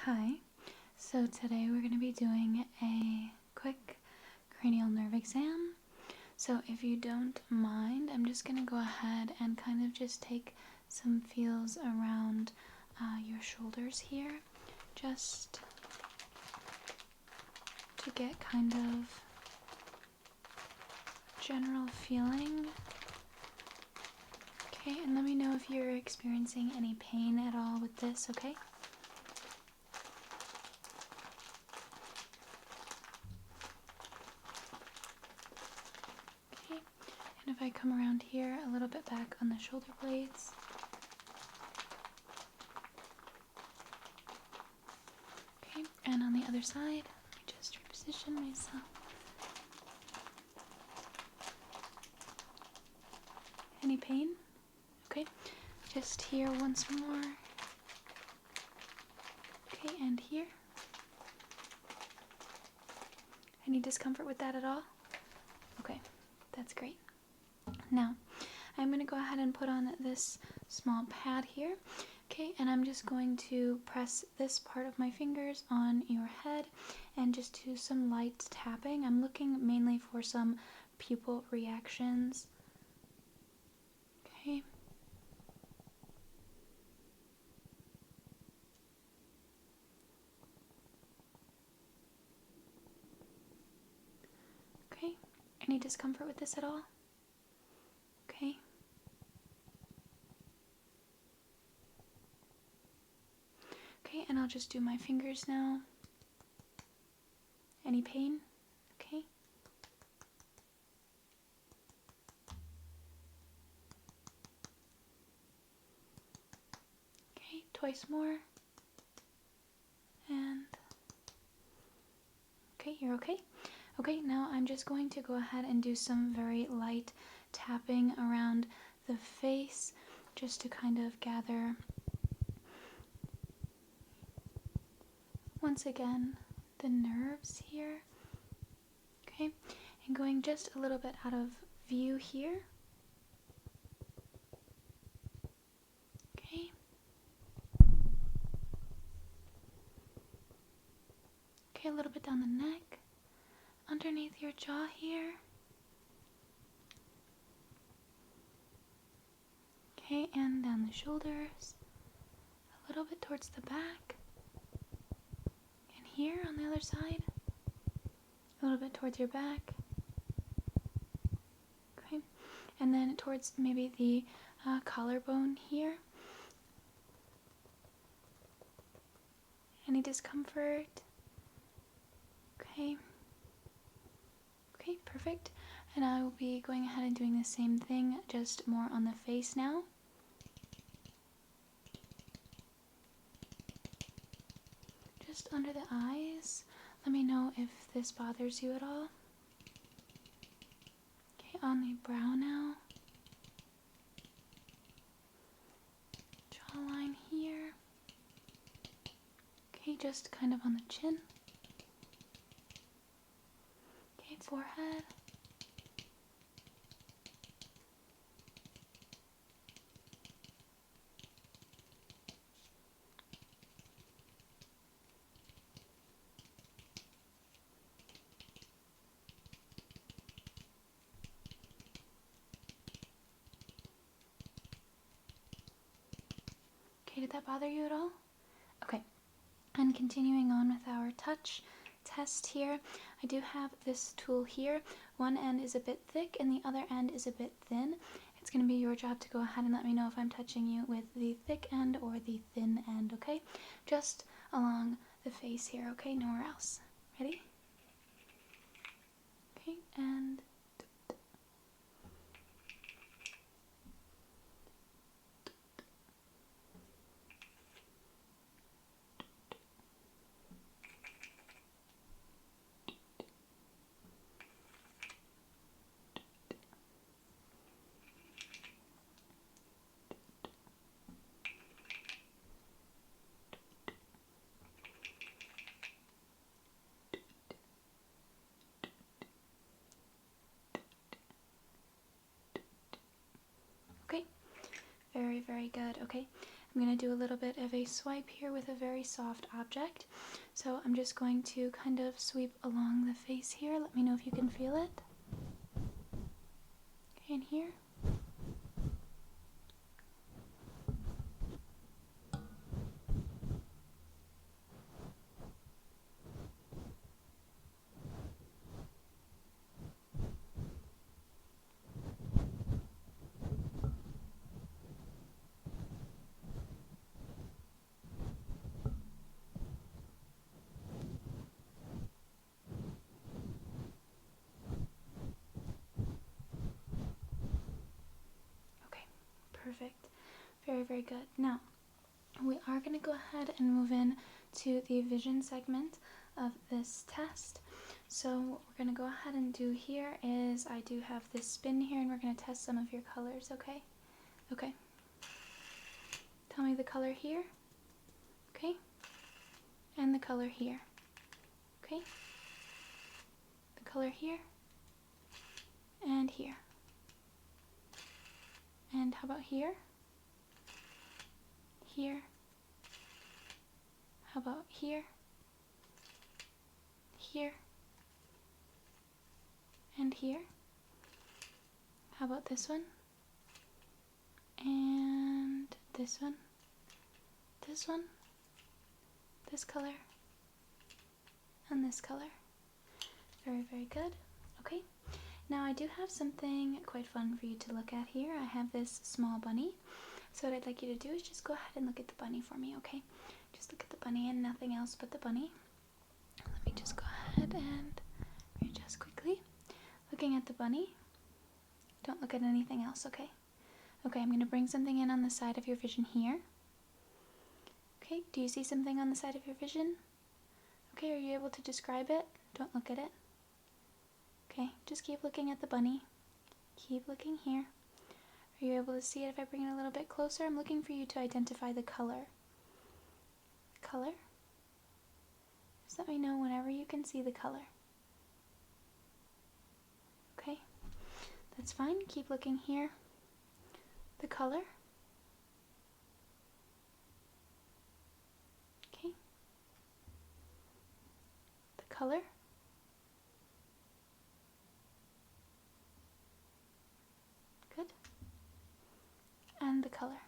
Hi, so today we're going to be doing a quick cranial nerve exam. So if you don't mind, I'm just going to go ahead and kind of just take some feels around your shoulders here, just to get kind of general feeling. Okay, and let me know if you're experiencing any pain at all with this, okay? Okay, and if I come around here a little bit back on the shoulder blades. Okay, and on the other side, let me just reposition myself. Any pain? Okay, just here once more. Okay, and here. Any discomfort with that at all? Okay, that's great. Now, I'm going to go ahead and put on this small pad here. Okay, and I'm just going to press this part of my fingers on your head and just do some light tapping. I'm looking mainly for some pupil reactions. Okay. Okay, any discomfort with this at all? Okay. Okay, and I'll just do my fingers now. Any pain? Okay. Okay, twice more. And okay, you're okay. Okay, now I'm just going to go ahead and do some very light tapping around the face just to kind of gather once again the nerves here. Okay, and going just a little bit out of view here. Okay. Okay, a little bit down the neck, underneath your jaw here. Okay, and down the shoulders, a little bit towards the back, and here on the other side, a little bit towards your back. Okay, and then towards maybe the collarbone here. Any discomfort? Okay. Okay, perfect. And I will be going ahead and doing the same thing, just more on the face now. Just under the eyes. Let me know if this bothers you at all. Okay, on the brow now. Jawline here. Okay, just kind of on the chin. Okay, forehead. Okay, did that bother you at all? Okay, and continuing on with our touch test here, I do have this tool here. One end is a bit thick and the other end is a bit thin. It's going to be your job to go ahead and let me know if I'm touching you with the thick end or the thin end, okay? Just along the face here, okay? Nowhere else. Ready? Okay, and okay. Very, very good. Okay, I'm going to do a little bit of a swipe here with a very soft object. So I'm just going to kind of sweep along the face here. Let me know if you can feel it. Okay, and here. Perfect. Very, very good. Now, we are going to go ahead and move in to the vision segment of this test. So what we're going to go ahead and do here is I do have this spin here, and we're going to test some of your colors, okay? Okay. Tell me the color here, okay? And the color here, okay? The color here, and here. And how about here? Here. How about here? Here. And here. How about this one? And this one. This one. This color. And this color. Very, very good. Okay. Now I do have something quite fun for you to look at here. I have this small bunny. So what I'd like you to do is just go ahead and look at the bunny for me, okay? Just look at the bunny and nothing else but the bunny. Let me just go ahead and readjust quickly. Looking at the bunny. Don't look at anything else, okay? Okay, I'm going to bring something in on the side of your vision here. Okay, do you see something on the side of your vision? Okay, are you able to describe it? Don't look at it. Okay, just keep looking at the bunny. Keep looking here. Are you able to see it if I bring it a little bit closer? I'm looking for you to identify the color. Color? Just let me know whenever you can see the color. Okay, that's fine. Keep looking here. The color. Okay. The color. Good. And the color.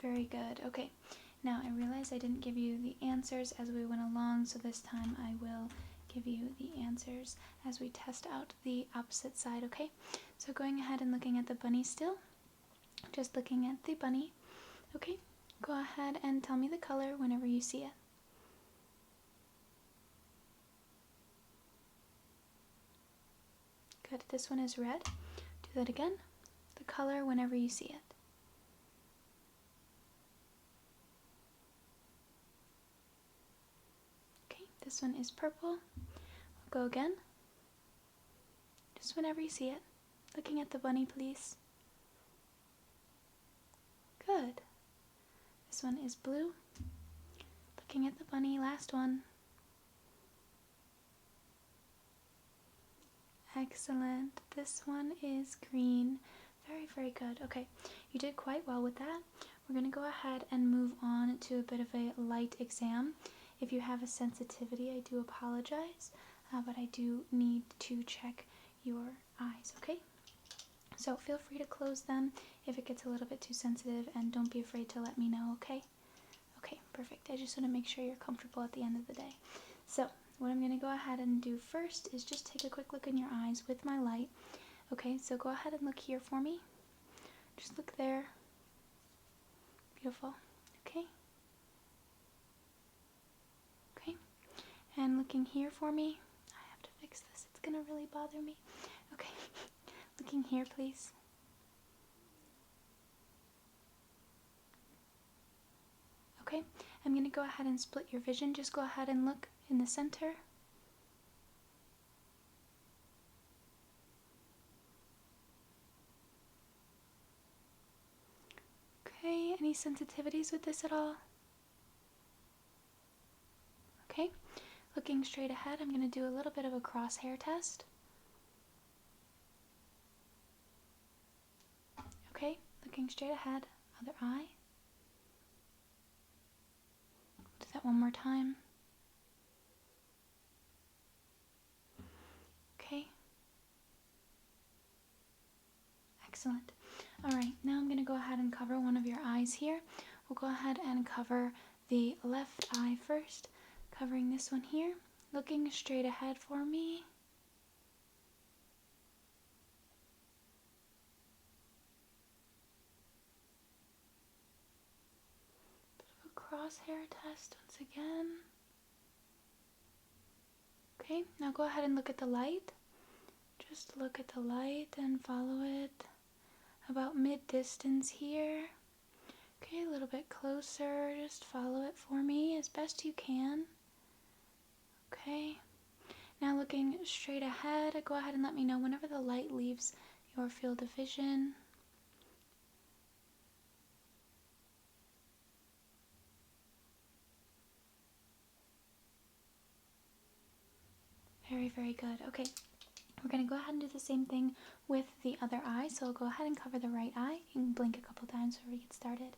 Very good. Okay. Now I realize I didn't give you the answers as we went along, so this time I will give you the answers as we test out the opposite side, okay? So going ahead and looking at the bunny still. Just looking at the bunny. Okay. Go ahead and tell me the color whenever you see it. Good. This one is red. Do that again. The color whenever you see it. Okay. This one is purple. We'll go again. Just whenever you see it. Looking at the bunny, please. Good. This one is blue. Looking at the bunny. Last one. Excellent. This one is green. Very, very good. Okay, you did quite well with that. We're going to go ahead and move on to a bit of a light exam. If you have a sensitivity, I do apologize, but I do need to check your eyes, okay? So feel free to close them if it gets a little bit too sensitive, and don't be afraid to let me know, okay? Okay, perfect. I just want to make sure you're comfortable at the end of the day. So what I'm going to go ahead and do first is just take a quick look in your eyes with my light. Okay, so go ahead and look here for me. Just look there. Beautiful. Okay. Okay. And looking here for me. I have to fix this. It's going to really bother me. Okay. Looking here, please. Okay. I'm going to go ahead and split your vision. Just go ahead and look in the center. Okay, any sensitivities with this at all? Okay, looking straight ahead, I'm going to do a little bit of a crosshair test. looking straight ahead. Other eye. Do that one more time. Okay. Excellent. Alright, now I'm going to go ahead and cover one of your eyes here. We'll go ahead and cover the left eye first. Covering this one here. Looking straight ahead for me. Bit of a crosshair test once again. Okay, now go ahead and look at the light. Just look at the light and follow it. About mid-distance here. Okay, a little bit closer. Just follow it for me as best you can. Okay. Now looking straight ahead, go ahead and let me know whenever the light leaves your field of vision. Very, very good. Okay, we're going to go ahead and do the same thing with the other eye. So I'll go ahead and cover the right eye. You can blink a couple times before we get started.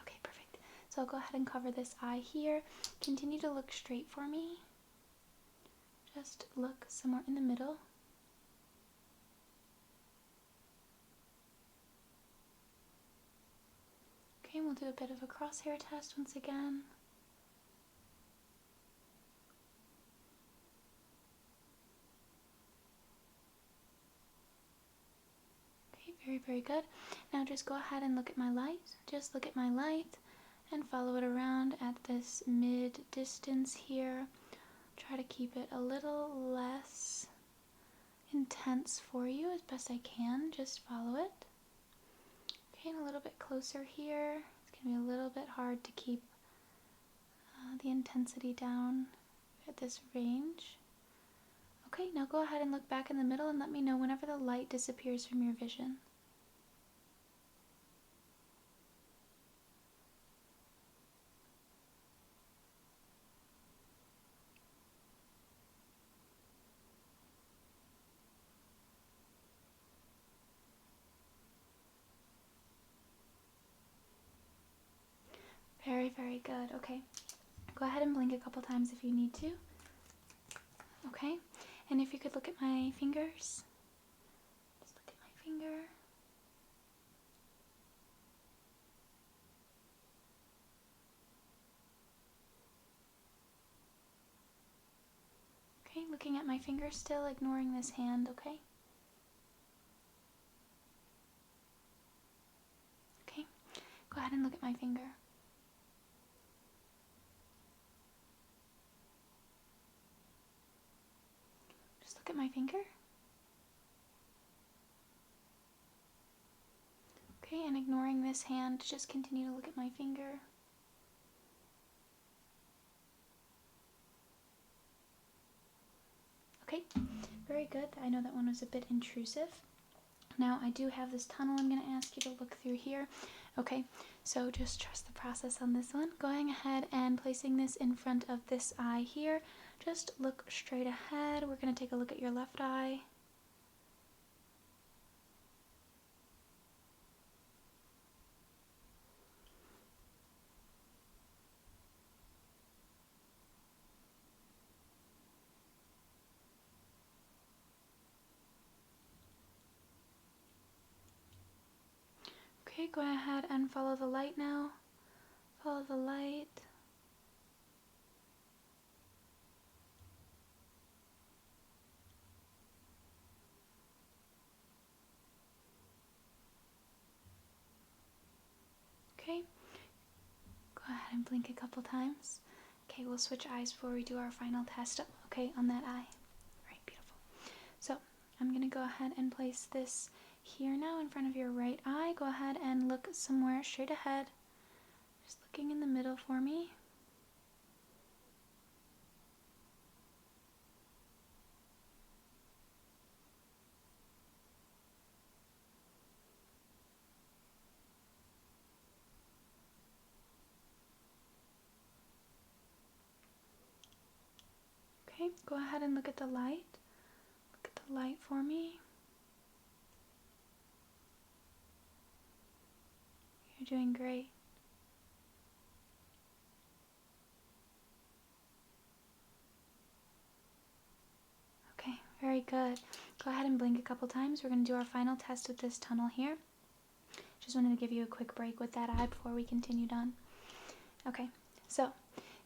Okay, perfect. So I'll go ahead and cover this eye here. Continue to look straight for me. Just look somewhere in the middle. Okay, we'll do a bit of a crosshair test once again. Okay, very, very good. Now just go ahead and look at my light. Just look at my light and follow it around at this mid distance here. Try to keep it a little less intense for you as best I can. Just follow it. Okay, and a little bit closer here. It's going to be a little bit hard to keep the intensity down at this range. Okay, now go ahead and look back in the middle and let me know whenever the light disappears from your vision. Very, very good. Okay, go ahead and blink a couple times if you need to. Okay, and if you could look at my fingers. Just look at my finger. Okay, looking at my finger still, ignoring this hand, okay? Okay, go ahead and look at my finger. Just look at my finger. Okay, and ignoring this hand, just continue to look at my finger. Okay, very good. I know that one was a bit intrusive. Now I do have this tunnel I'm going to ask you to look through here. Okay, so just trust the process on this one. Going ahead and placing this in front of this eye here. Just look straight ahead. We're going to take a look at your left eye. Okay, go ahead and follow the light now. Follow the light. Okay, go ahead and blink a couple times. Okay, we'll switch eyes before we do our final test, okay, on that eye. All right, beautiful. So I'm going to go ahead and place this here now in front of your right eye. Go ahead and look somewhere straight ahead. Just looking in the middle for me. Okay, go ahead and look at the light. Look at the light for me. You're doing great. Okay, very good. Go ahead and blink a couple times. We're going to do our final test with this tunnel here. Just wanted to give you a quick break with that eye before we continued on. Okay, so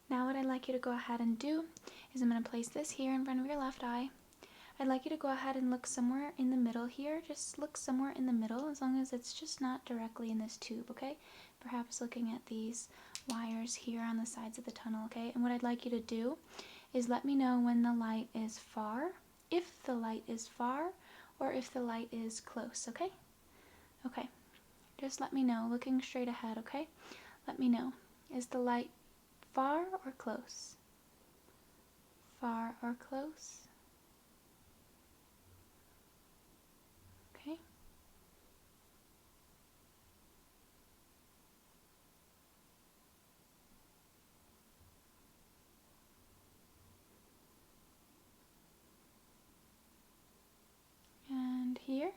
now what I'd like you to go ahead and do is I'm going to place this here in front of your left eye. I'd like you to go ahead and look somewhere in the middle here. Just look somewhere in the middle, as long as it's just not directly in this tube, okay? Perhaps looking at these wires here on the sides of the tunnel, okay? And what I'd like you to do is let me know when the light is far, if the light is far, or if the light is close, okay? Okay, just let me know, looking straight ahead, okay? Let me know. Is the light far or close? Far or close? Okay. And here.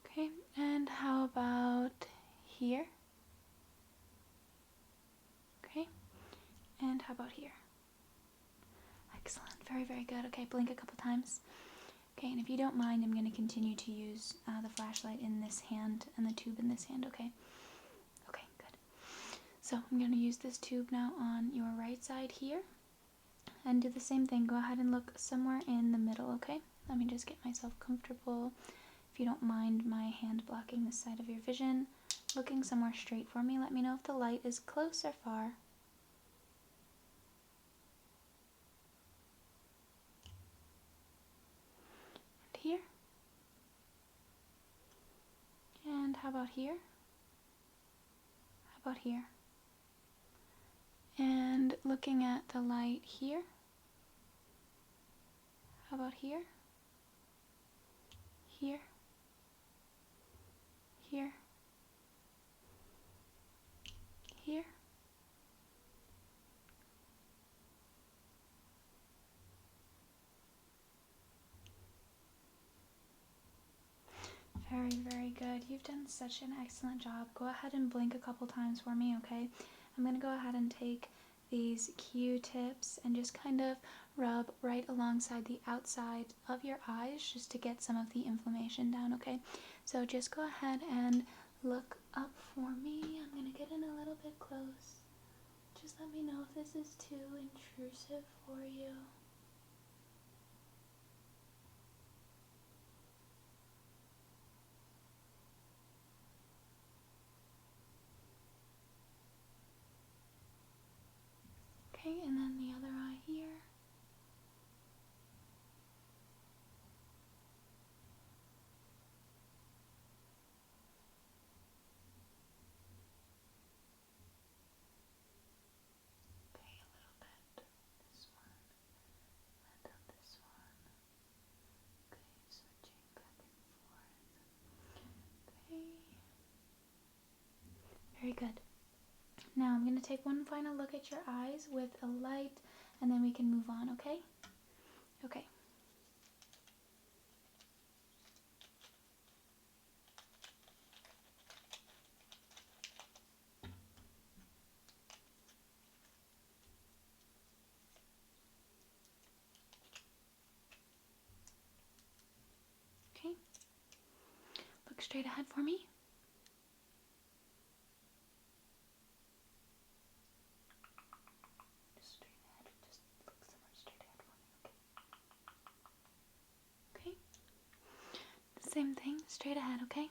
Okay, and how about here? Okay, and how about here? Excellent, very, very good. Okay, blink a couple times. Okay, and if you don't mind, I'm going to continue to use the flashlight in this hand and the tube in this hand, okay? Okay, good. So I'm going to use this tube now on your right side here. And do the same thing. Go ahead and look somewhere in the middle, okay? Let me just get myself comfortable. If you don't mind my hand blocking this side of your vision, looking somewhere straight for me, let me know if the light is close or far. And here. And how about here? How about here? And looking at the light here. How about here? Here. Here. Here. Very, very good. You've done such an excellent job. Go ahead and blink a couple times for me, okay? I'm going to go ahead and take these Q-tips and just kind of rub right alongside the outside of your eyes just to get some of the inflammation down, okay? So just go ahead and look up for me. I'm going to get in a little bit close. Just let me know if this is too intrusive for you. Okay, and then the other eye here. Okay, a little bit. This one, and on this one. Okay, switching back and forth. Okay. Very good. Now I'm going to take one final look at your eyes with a light, and then we can move on, okay? Okay. Okay. Look straight ahead for me. Just straight ahead. Just look somewhere straight ahead for me, okay? Okay. The same thing, straight ahead, okay?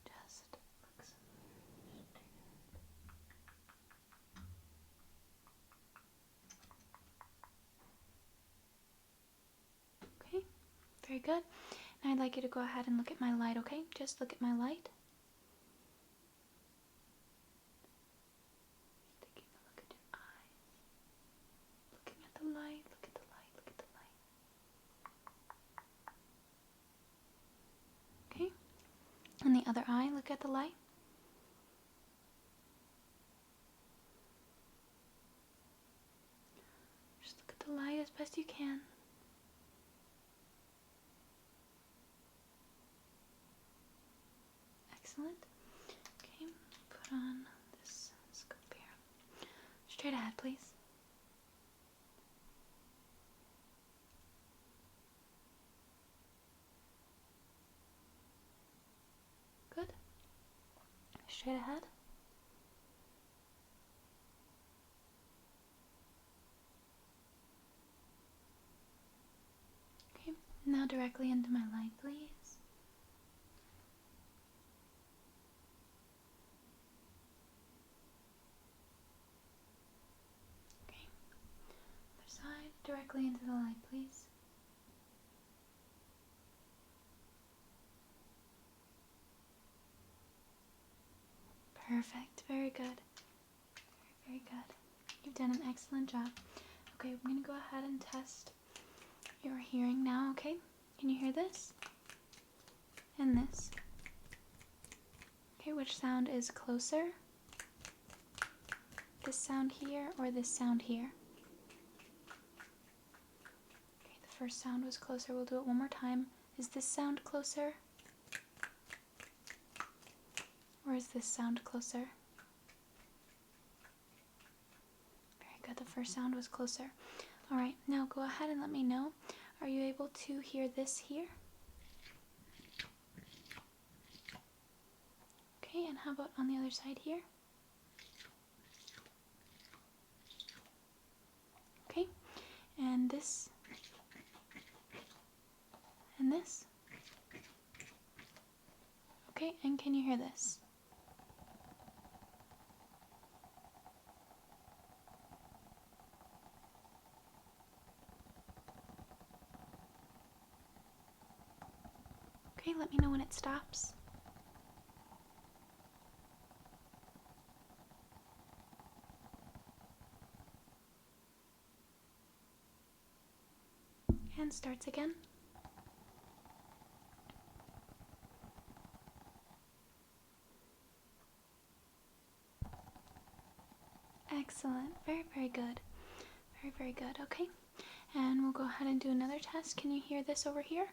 Just look somewhere straight ahead. Okay. Very good. Now I'd like you to go ahead and look at my light, okay? Just look at my light. Taking a look at your eyes. Looking at the light, look at the light, look at the light. Okay. And the other eye, look at the light. Just look at the light as best you can. Excellent. put on this scope here. Straight ahead, please. Good. Straight ahead. Okay, now directly into my light, please. Okay, other side, directly into the light, please. Perfect, very good. Very good. You've done an excellent job. Okay, I'm going to go ahead and test your hearing now, okay? Can you hear this? And this. Okay, which sound is closer? This sound here or this sound here? Okay, the first sound was closer. We'll do it one more time. Is this sound closer? Or is this sound closer? Very good. The first sound was closer. Alright, now go ahead and let me know. Are you able to hear this here? Okay, and how about on the other side here? Okay, and this? And this? Okay, and can you hear this? Okay, let me know when it stops. And starts again. Excellent. Very, very good. Very, very good. Okay, and we'll go ahead and do another test. Can you hear this over here?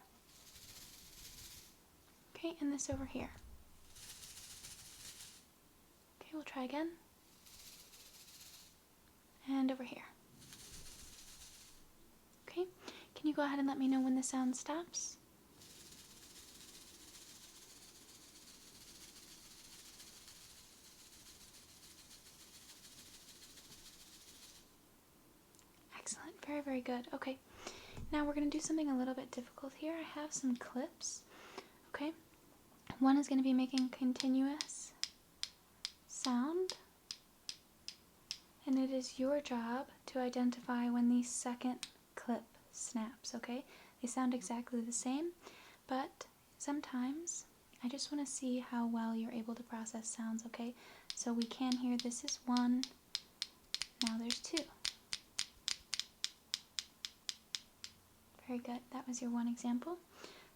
Okay, and this over here. Okay, we'll try again. And over here. Okay, can you go ahead and let me know when the sound stops? Excellent, very, very good. Okay, now we're going to do something a little bit difficult here. I have some clips, okay? One is going to be making continuous sound, and it is your job to identify when the second clip snaps, okay? They sound exactly the same, but sometimes I just want to see how well you're able to process sounds, okay? So we can hear this is one, now there's two. Very good, that was your one example.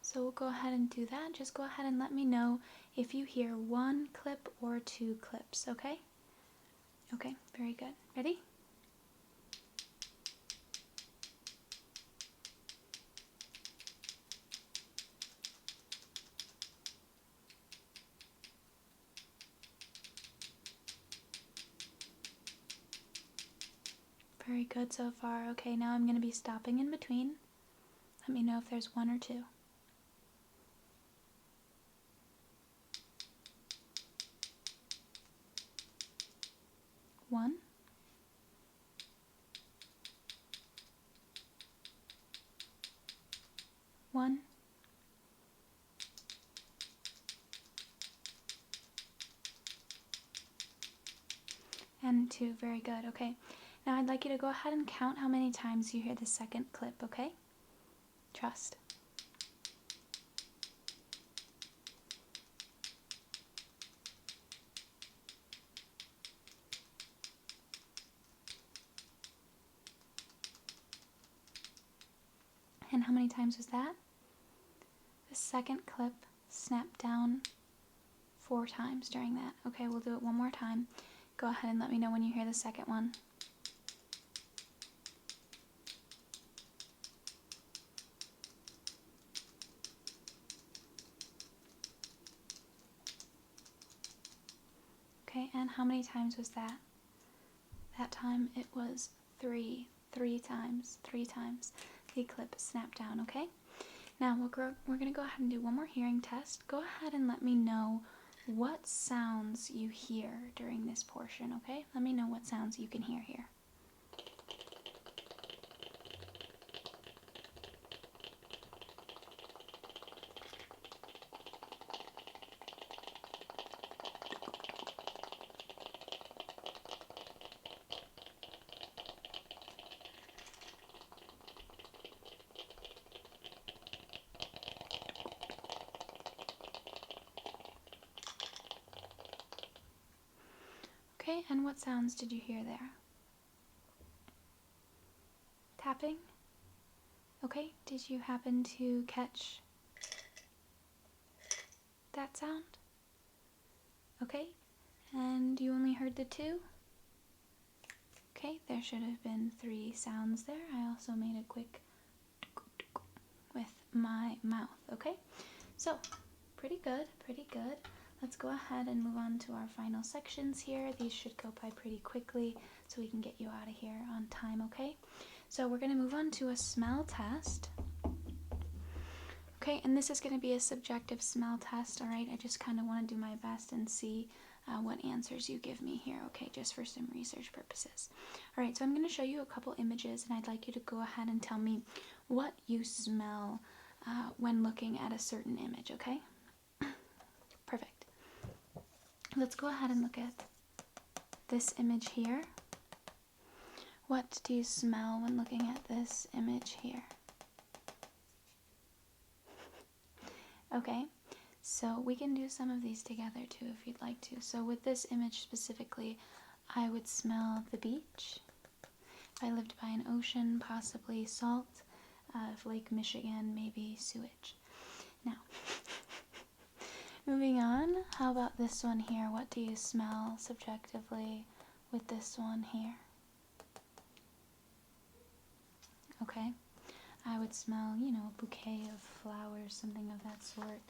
So we'll go ahead and do that. Just go ahead and let me know if you hear one clip or two clips, okay? Okay, very good. Ready? Very good so far. Okay, now I'm going to be stopping in between. Let me know if there's one or two. One. One. And two. Very good. Okay. Now I'd like you to go ahead and count how many times you hear the second clip, okay? Trust. And how many times was that? The second clip snapped down 4 times during that. Okay, we'll do it one more time. Go ahead and let me know when you hear the second one. Okay, how many times was that? That time it was 3 times. 3 times the clip snapped down, okay? Now we're going to go ahead and do one more hearing test. Go ahead and let me know what sounds you hear during this portion, okay? Let me know what sounds you can hear here. Okay, and what sounds did you hear there? Tapping? Okay, did you happen to catch that sound? Okay, and you only heard the 2? Okay, there should have been 3 sounds there. I also made a quick with my mouth, okay? So, pretty good, pretty good. Let's go ahead and move on to our final sections here. These should go by pretty quickly so we can get you out of here on time, okay? So we're going to move on to a smell test. Okay, and this is going to be a subjective smell test, all right? I just kind of want to do my best and see what answers you give me here, okay, just for some research purposes. All right, so I'm going to show you a couple images, and I'd like you to go ahead and tell me what you smell when looking at a certain image, okay? Perfect. Let's go ahead and look at this image here. What do you smell when looking at this image here? Okay, so we can do some of these together too if you'd like to. So with this image specifically, I would smell the beach. If I lived by an ocean, possibly salt. If Lake Michigan, maybe sewage. Now, moving on, how about this one here? What do you smell subjectively with this one here? Okay, I would smell, you know, a bouquet of flowers, something of that sort.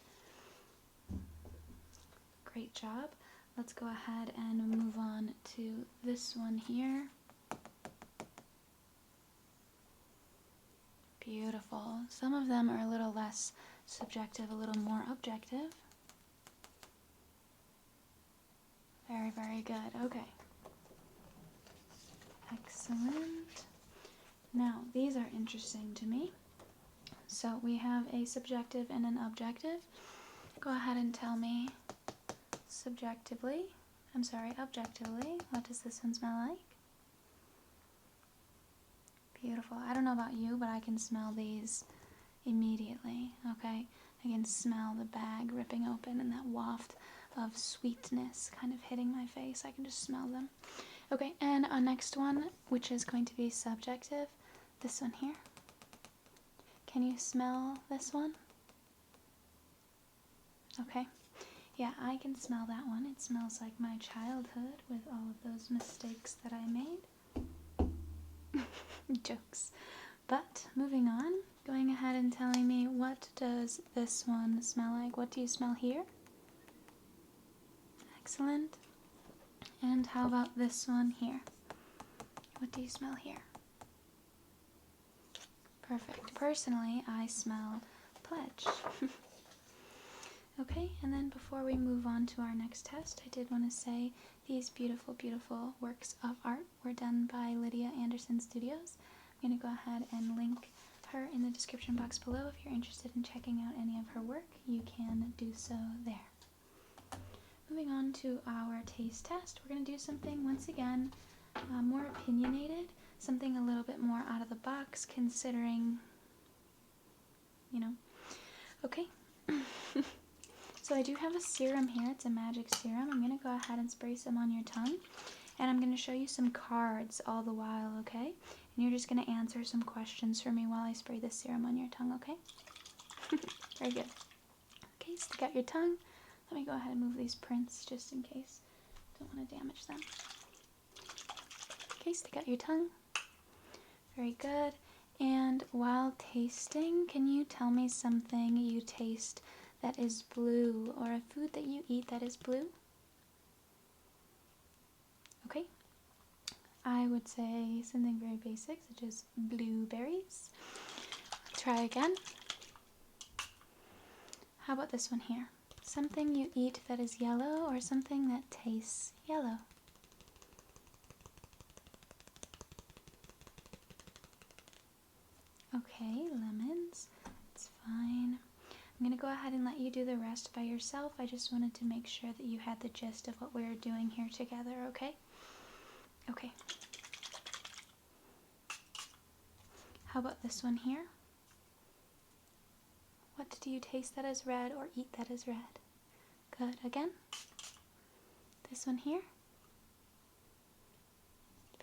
Great job. Let's go ahead and move on to this one here. Beautiful. Some of them are a little less subjective, a little more objective. Very, very good. Okay. Excellent. Now, these are interesting to me. So we have a subjective and an objective. Go ahead and tell me objectively, what does this one smell like? Beautiful. I don't know about you, but I can smell these immediately, okay? I can smell the bag ripping open and that waft of sweetness kind of hitting my face. I can just smell them. Okay, and our next one, which is going to be subjective, this one here. Can you smell this one? Okay. Yeah, I can smell that one. It smells like my childhood with all of those mistakes that I made. Jokes. But moving on, going ahead and telling me, what does this one smell like? What do you smell here? Excellent. And how about this one here? What do you smell here? Perfect. Personally, I smell pledge. Okay, and then before we move on to our next test, I did want to say these beautiful, beautiful works of art were done by Lydia Anderson Studios. I'm going to go ahead and link her in the description box below. If you're interested in checking out any of her work, you can do so there. Moving on to our taste test, we're going to do something, once again, more opinionated, something a little bit more out of the box, considering, you know. Okay. So I do have a serum here. It's a magic serum. I'm going to go ahead and spray some on your tongue. And I'm going to show you some cards all the while, okay? And you're just going to answer some questions for me while I spray this serum on your tongue, okay? Very good. Okay, stick out your tongue. Let me go ahead and move these prints just in case. Don't want to damage them. Okay, stick out your tongue. Very good. And while tasting, can you tell me something you taste that is blue, or a food that you eat that is blue? Okay, I would say something very basic, such as blueberries. Try again. How about this one here? Something you eat that is yellow or something that tastes yellow. Okay, lemons. It's fine. I'm going to go ahead and let you do the rest by yourself. I just wanted to make sure that you had the gist of what we were doing here together, okay? Okay. How about this one here? What do you taste that is red or eat that is red? Good. Again. This one here.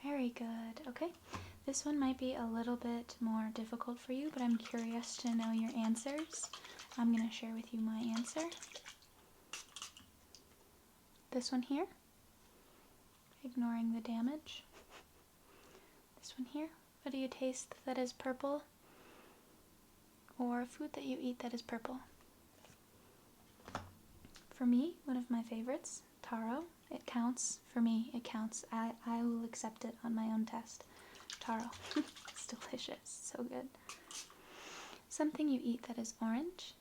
Very good. Okay. This one might be a little bit more difficult for you, but I'm curious to know your answers. I'm going to share with you my answer. This one here. Ignoring the damage. This one here. What do you taste that is purple? Or food that you eat that is purple? For me, one of my favorites, taro. It counts. For me, it counts. I will accept it on my own test. Taro. It's delicious. So good. Something you eat that is orange.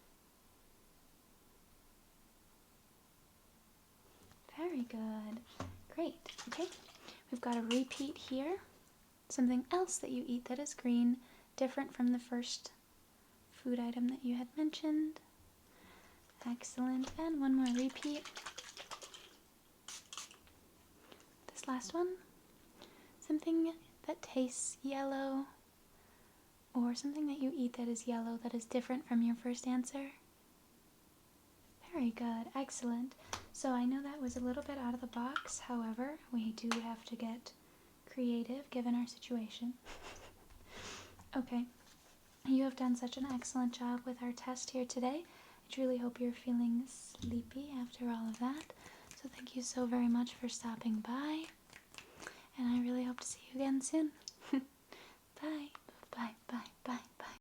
Very good. Great. Okay. We've got a repeat here. Something else that you eat that is green, different from the first food item that you had mentioned. Excellent. And one more repeat. This last one. Something that tastes yellow, or something that you eat that is yellow that is different from your first answer. Very good. Excellent. So I know that was a little bit out of the box. However, we do have to get creative given our situation. Okay. You have done such an excellent job with our test here today. I truly hope you're feeling sleepy after all of that. So thank you so very much for stopping by. And I really hope to see you again soon. Bye. Bye, bye, bye, bye.